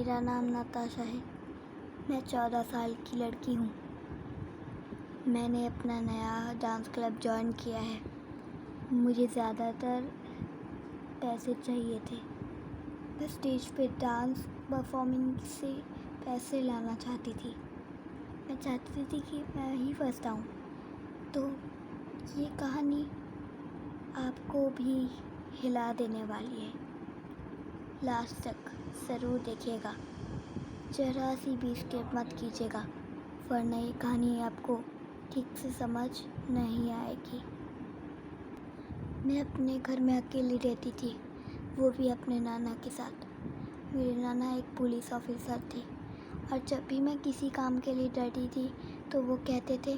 मेरा नाम नताशा है। मैं 14 साल की लड़की हूँ। मैंने अपना नया डांस क्लब ज्वाइन किया है। मुझे ज़्यादातर पैसे चाहिए थे। मैं स्टेज पे डांस परफॉर्मिंग से पैसे लाना चाहती थी। मैं चाहती थी कि मैं ही फर्स्ट आऊँ। तो ये कहानी आपको भी हिला देने वाली है। लास्ट तक ज़रूर देखिएगा। जरा सी भी स्किप मत कीजिएगा, वरना ये कहानी आपको ठीक से समझ नहीं आएगी। मैं अपने घर में अकेली रहती थी, वो भी अपने नाना के साथ। मेरे नाना एक पुलिस ऑफिसर थे और जब भी मैं किसी काम के लिए डरती थी तो वो कहते थे,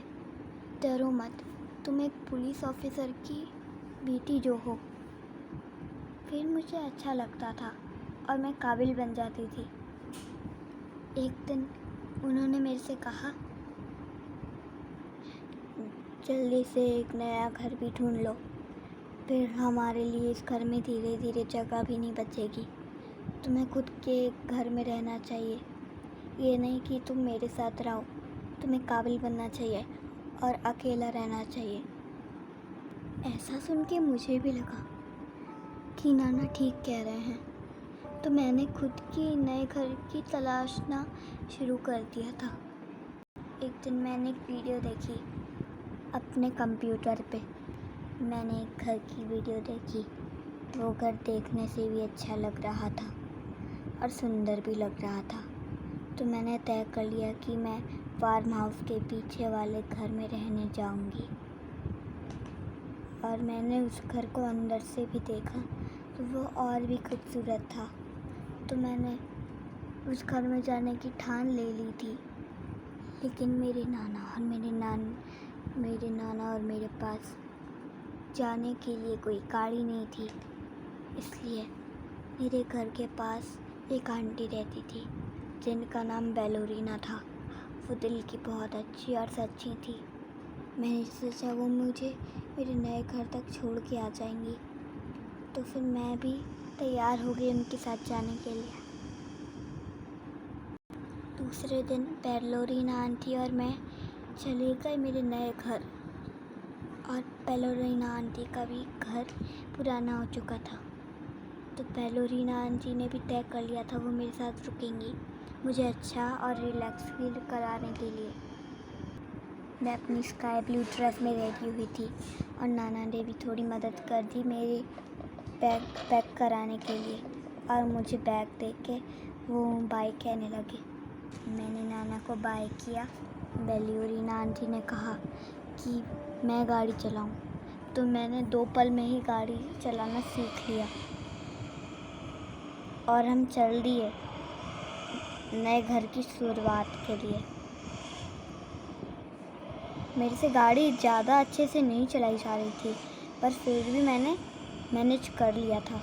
डरो मत, तुम एक पुलिस ऑफिसर की बेटी जो हो। फिर मुझे अच्छा लगता था और मैं काबिल बन जाती थी। एक दिन उन्होंने मेरे से कहा, जल्दी से एक नया घर भी ढूंढ लो, फिर हमारे लिए इस घर में धीरे धीरे जगह भी नहीं बचेगी। तुम्हें खुद के घर में रहना चाहिए। ये नहीं कि तुम मेरे साथ रहो, तुम्हें काबिल बनना चाहिए और अकेला रहना चाहिए। ऐसा सुन के मुझे भी लगा कि नाना ठीक कह रहे हैं। तो मैंने खुद की नए घर की तलाशना शुरू कर दिया था। एक दिन मैंने एक वीडियो देखी अपने कंप्यूटर पे। मैंने एक घर की वीडियो देखी। वो घर देखने से भी अच्छा लग रहा था और सुंदर भी लग रहा था। तो मैंने तय कर लिया कि मैं फार्म हाउस के पीछे वाले घर में रहने जाऊंगी। और मैंने उस घर को अंदर से भी देखा तो वो और भी खूबसूरत था। तो मैंने उस घर में जाने की ठान ले ली थी। लेकिन मेरे नाना और मेरे पास जाने के लिए कोई गाड़ी नहीं थी। इसलिए मेरे घर के पास एक आंटी रहती थी जिनका नाम बेलोरीना था। वो दिल की बहुत अच्छी और सच्ची थी। मैंने सोचा वो मुझे मेरे नए घर तक छोड़ के आ जाएंगी। तो फिर मैं भी तैयार हो गई उनके साथ जाने के लिए। दूसरे दिन बेलोरीना आंटी और मैं चले गए मेरे नए घर। और बेलोरीना आंटी का भी घर पुराना हो चुका था। तो बेलोरीना आंटी ने भी तय कर लिया था वो मेरे साथ रुकेंगी, मुझे अच्छा और रिलैक्स फील कराने के लिए। मैं अपनी स्काई ब्लू ड्रेस में रेडी हुई थी और नाना ने भी थोड़ी मदद कर दी मेरे बैग पैक कराने के लिए। और मुझे बैग देख के वो बाय कहने लगे। मैंने नाना को बाय किया। बेलोरीना आंटी ने कहा कि मैं गाड़ी चलाऊं, तो मैंने 2 पल में ही गाड़ी चलाना सीख लिया और हम चल दिए नए घर की शुरुआत के लिए। मेरे से गाड़ी ज़्यादा अच्छे से नहीं चलाई जा रही थी, पर फिर भी मैंने मैनेज कर लिया था।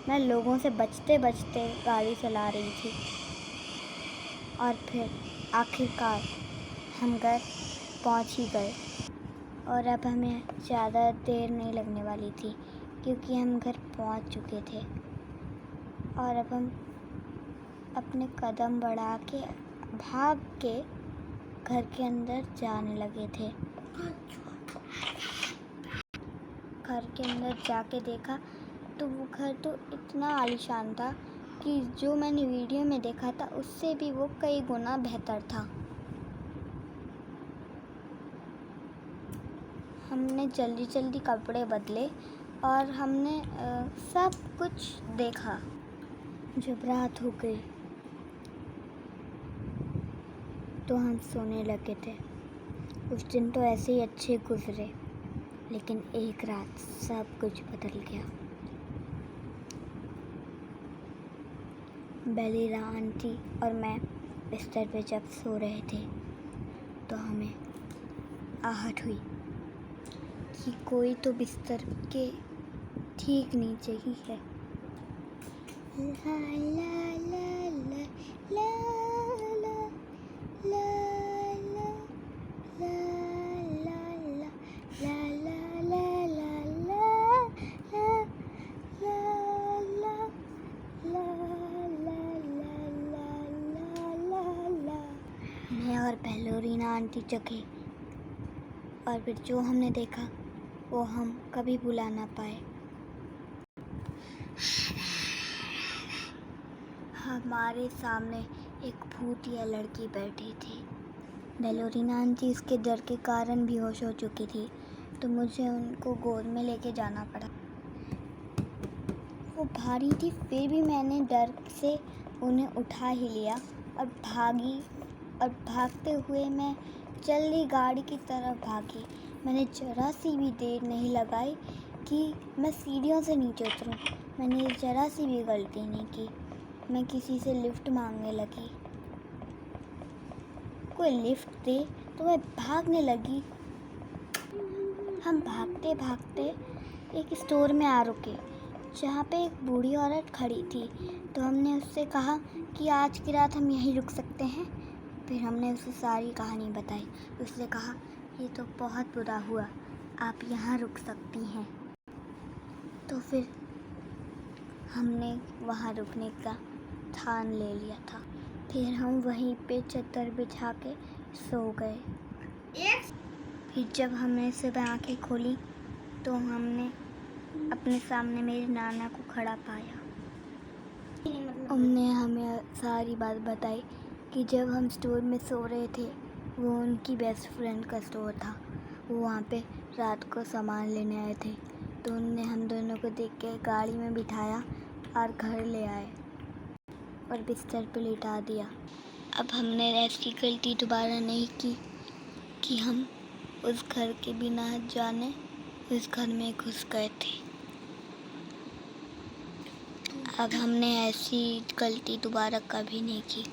मैं लोगों से बचते बचते गाड़ी चला रही थी और फिर आखिरकार हम घर पहुंच ही गए। और अब हमें ज़्यादा देर नहीं लगने वाली थी क्योंकि हम घर पहुंच चुके थे। और अब हम अपने कदम बढ़ा के भाग के घर के अंदर जाने लगे थे। घर के अंदर जाके देखा तो वो घर तो इतना आलीशान था कि जो मैंने वीडियो में देखा था उससे भी वो कई गुना बेहतर था। हमने जल्दी जल्दी कपड़े बदले और हमने सब कुछ देखा। जब रात हो गई तो हम सोने लगे थे। उस दिन तो ऐसे ही अच्छे गुजरे, लेकिन एक रात सब कुछ बदल गया। बेलोरीना आंटी और मैं बिस्तर पे जब सो रहे थे तो हमें आहट हुई कि कोई तो बिस्तर के ठीक नीचे ही है। ला ला ला ला ला ला ला ला ला ला ला ला ला ला ला शांति जगे और फिर जो हमने देखा वो हम कभी भुला ना पाए। हमारे सामने एक भूतिया लड़की बैठी थी। बेलोरीना आंटी उसके डर के कारण बेहोश हो चुकी थी, तो मुझे उनको गोद में लेके जाना पड़ा। वो भारी थी, फिर भी मैंने डर से उन्हें उठा ही लिया और भागते हुए मैं जल्दी गाड़ी की तरफ भागी। मैंने ज़रा सी भी देर नहीं लगाई कि मैं सीढ़ियों से नीचे उतरूं। मैंने ज़रा सी भी गलती नहीं की। मैं किसी से लिफ्ट मांगने लगी, कोई लिफ्ट दे, तो मैं भागने लगी। हम भागते भागते एक स्टोर में आ रुके जहाँ पे एक बूढ़ी औरत खड़ी थी। तो हमने उससे कहा कि आज की रात हम यहीं रुक सकते हैं। फिर हमने उसे सारी कहानी बताई। उसने कहा, ये तो बहुत बुरा हुआ, आप यहाँ रुक सकती हैं। तो फिर हमने वहाँ रुकने का ठान ले लिया था। फिर हम वहीं पे चद्दर बिछा के सो गए। फिर जब हमने सुबह आँखें खोली तो हमने अपने सामने मेरे नाना को खड़ा पाया। उनने हमें सारी बात बताई कि जब हम स्टोर में सो रहे थे, वो उनकी बेस्ट फ्रेंड का स्टोर था। वो वहाँ पे रात को सामान लेने आए थे, तो उनने हम दोनों को देख के गाड़ी में बिठाया और घर ले आए और बिस्तर पे लिटा दिया। अब हमने ऐसी गलती दोबारा नहीं की कि हम उस घर के बिना जाने उस घर में घुस गए थे। अब हमने ऐसी गलती दोबारा कभी नहीं की।